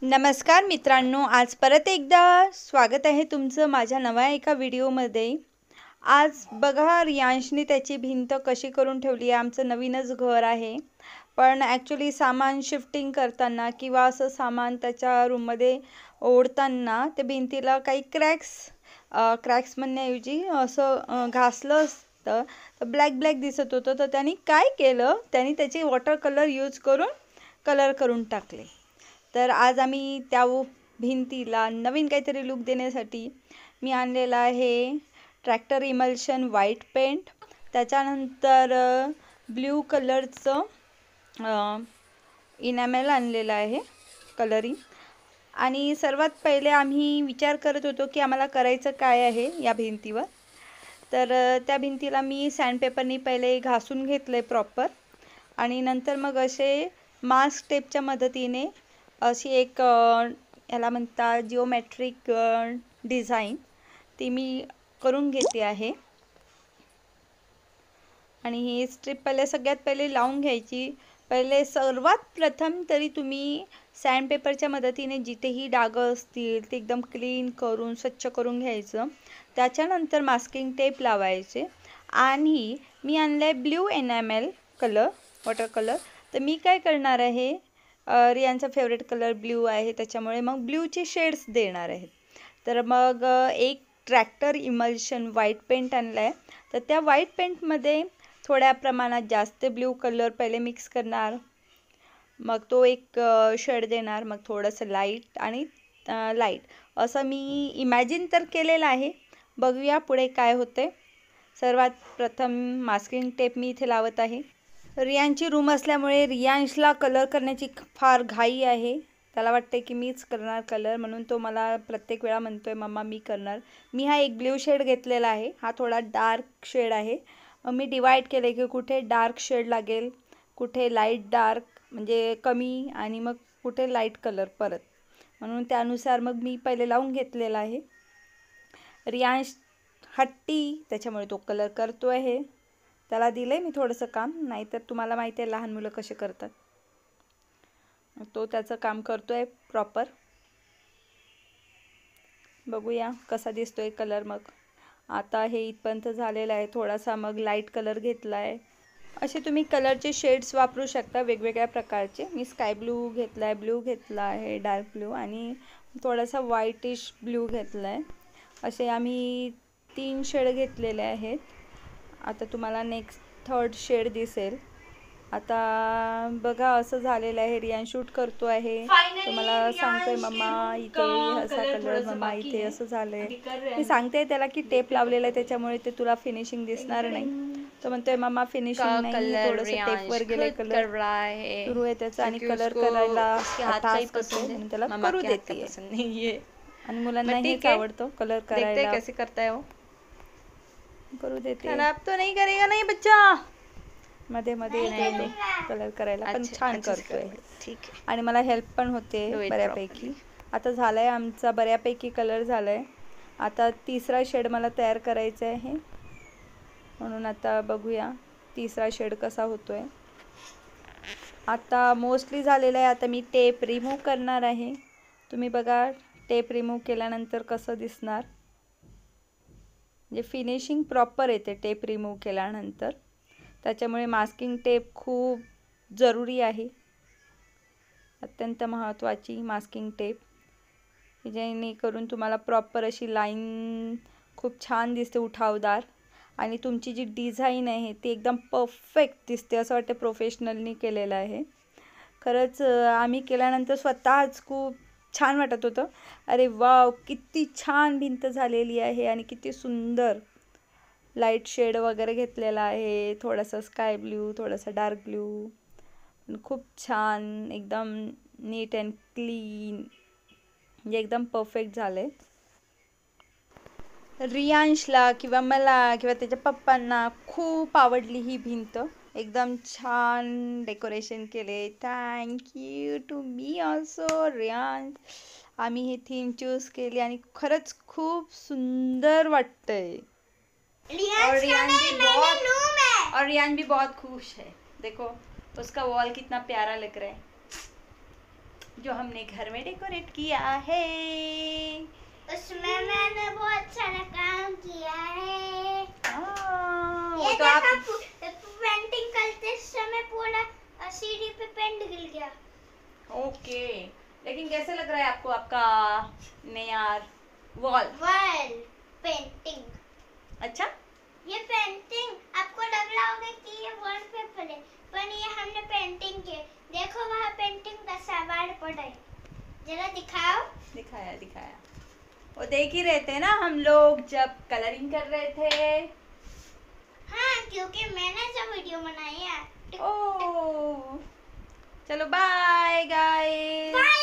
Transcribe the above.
नमस्कार मित्रांनो, आज परत एकदा स्वागत आहे तुमचं माझ्या नव्या एका व्हिडिओमध्ये। आज बघा रियांशने त्याची भिंत कशी करून ठेवली आहे। आमचं नवीनच घर आहे, पण ॲक्च्युली सामान शिफ्टिंग करताना किंवा असं सामान त्याच्या रूममध्ये ओढताना ते भिंतीला काही क्रॅक्स म्हणण्याऐवजी असं घासलं असतं, तर ब्लॅक दिसत होतं। तर त्यांनी काय केलं, त्यांनी त्याचे वॉटर कलर यूज करून कलर करून टाकले। तर आज आम्ही त्या भिंतीला नवीन काहीतरी लुक देण्यासाठी मी आणलेला आहे ट्रॅक्टर इमल्शन व्हाईट पेंट, त्याच्यानंतर ब्ल्यू कलरचं इनॅमेल आणलेलं आहे कलरिंग। आणि सर्वात पहिले आम्ही विचार करत होतो की आम्हाला करायचं काय आहे या भिंतीवर। तर त्या भिंतीला मी सँडपेपरनी पहिले घासून घेतलं आहे प्रॉपर, आणि नंतर मग असे मास्क टेपच्या मदतीने अशी एक याला म्हणतात जिओमेट्रिक डिझाईन ती मी करून घेते आहे। आणि ही स्ट्रिप पहिले सगळ्यात पहिले लावून घ्यायची। पहिले सर्वात प्रथम तरी तुम्ही सँडपेपरच्या मदतीने जिथेही डाग असतील ते एकदम क्लीन करून स्वच्छ करून घ्यायचं। त्याच्यानंतर मास्किंग टेप लावायचे। आणि मी आणलं आहे ब्ल्यू एनॅमेल कलर, वॉटर कलर। तर मी काय करणार आहे, रियांचा फेवरेट कलर ब्ल्यू आहे, त्याच्यामुळे मग ब्ल्यूचे शेड्स देणार आहेत। तर मग एक ट्रॅक्टर इमल्शन व्हाईट पेंट आणला आहे, तर त्या व्हाईट पेंटमध्ये थोड्या प्रमाणात जास्त ब्ल्यू कलर पहिले मिक्स करणार, मग तो एक शेड देणार, मग थोडंसं लाईट आणि लाईट असं मी इमॅजिन तर केलेलं आहे। बघूया पुढे काय होते। सर्वात प्रथम मास्किंग टेप मी इथे लावत आहे। रियांची रूम असल्यामुळे रियांशला कलर करण्याची फार घाई आहे। त्याला वाटते की मीच करणार कलर, म्हणून तो मला प्रत्येक वेळा म्हणतोय मम्मा मी करणार। मी हा एक ब्ल्यू शेड घेतलेला आहे, हा थोडा डार्क शेड आहे। मी डिवाईड केले की कुठे डार्क शेड लागेल, कुठे लाईट डार्क म्हणजे कमी, आणि मग कुठे लाईट कलर परत, म्हणून त्यानुसार मग मी पहिले लावून घेतलेला आहे। रियांश हट्टी, त्याच्यामुळे तो कलर करतो आहे। त्याला दिलं आहे मी थोडंसं काम, नाहीतर तुम्हाला माहिती आहे लहान मुलं कसे करतात। तो त्याचं काम करतो आहे प्रॉपर। बघूया कसा दिसतोय कलर। मग आता हे इथपर्यंत झालेलं आहे, थोडासा मग लाईट कलर घेतला आहे। असे तुम्ही कलरचे शेड्स वापरू शकता वेगवेगळ्या प्रकारचे। मी स्काय ब्लू घेतला आहे, ब्लू घेतला आहे, डार्क ब्लू, आणि थोडासा व्हाईटिश ब्लू घेतला आहे। असे आम्ही 3 शेड घेतलेले आहेत। आता तुम्हाला नेक्स्ट थर्ड शेड दिसेल। आता बघा असं झालेलं आहे, रियान शूट करतो आहे, तो मला सांगतोय मम्मा इथे असा कलर, मम्मा इथे असं झालंय। मी सांगते त्याला की टेप लावलेला आहे त्याच्यामुळे ते तुला फिनिशिंग दिसणार नाही। तो म्हणतोय मम्मा फिनिशिंग नाही, थोडंसं टेपवर गेले कलर सुरू आहे त्याचा, आणि कलर करायला टास्क असतो म्हणून त्याला करू देते। आणि मुलांना हेच आवडतं कलर करायला, कैसे करता है वो, करू देते। खराब तो नहीं करेगा नहीं बच्चा, मध्ये येतो कलर करायला, पण छान करतोय। ठीक है। आणि मला हेल्प पण होते बऱ्यापैकी। आता झालाय आमचा बऱ्यापैकी कलर झालाय। आता तिसरा शेड मला तयार करायचा आहे, म्हणून आता बघूया तिसरा शेड कसा होतोय। आता मोस्टली झालेला आहे, आता मी टेप रिमूव्ह करणार आहे। तुम्ही बघा टेप रिमूव्ह केल्यानंतर कसं दिसणार, म्हणजे फिनिशिंग प्रॉपर येते टेप रिमूव्ह केल्यानंतर। त्याच्यामुळे मास्किंग टेप खूप जरुरी आहे, अत्यंत महत्त्वाची मास्किंग टेप, जेणेकरून तुम्हाला प्रॉपर अशी लाईन खूप छान दिसते उठावदार, आणि तुमची जी डिझाईन आहे ती एकदम परफेक्ट दिसते, असं वाटतं प्रोफेशनलनी केलेलं आहे। खरंच आम्ही केल्यानंतर स्वतःच खूप छान वाटत होतं, अरे वाव किती छान भिंत झालेली आहे, आणि किती सुंदर लाईट शेड वगैरे घेतलेला आहे, थोडासा स्काय ब्ल्यू, थोडासा डार्क ब्ल्यू, खूप छान एकदम नीट अँड क्लीन, म्हणजे एकदम परफेक्ट झाले। रियांशला किंवा मला किंवा त्याच्या पप्पांना खूप आवडली ही भिंत, एकदम छान डेकोरेशन केले। Thank you to me also Riyansh, आम्ही ही थीम चूज केली आणि खरंच खूप सुंदर वाटतंय। और रियान भी बहुत खुश है, देखो उसका वॉल कितना प्यारा लग रहा है। जो हमने घर में डेकोरेट किया है। उसमें मैंने बहुत सारा काम किया है। वो ये तो आप देखो पेंटिंग करते समय पूरा सीढ़ी पे पेंट गिर गया। ओके, लेकिन कैसे लग रहा है आपको आपका नया वॉल? Wall painting. अच्छा, ये पेंटिंग आपको लग रहा होगा कि ये वॉलपेपर है, पर ये हमने पेंटिंग की। देखो वहाँ पेंटिंग का सामान पड़ा है, जरा दिखाओ। दिखाया दिखाया। वो देख ही रहे थे ना हम लोग जब कलरिंग कर रहे थे। हाँ, क्योंकि मैंने जो वीडियो बनाई है। ओ, चलो बाय गाइस। बाय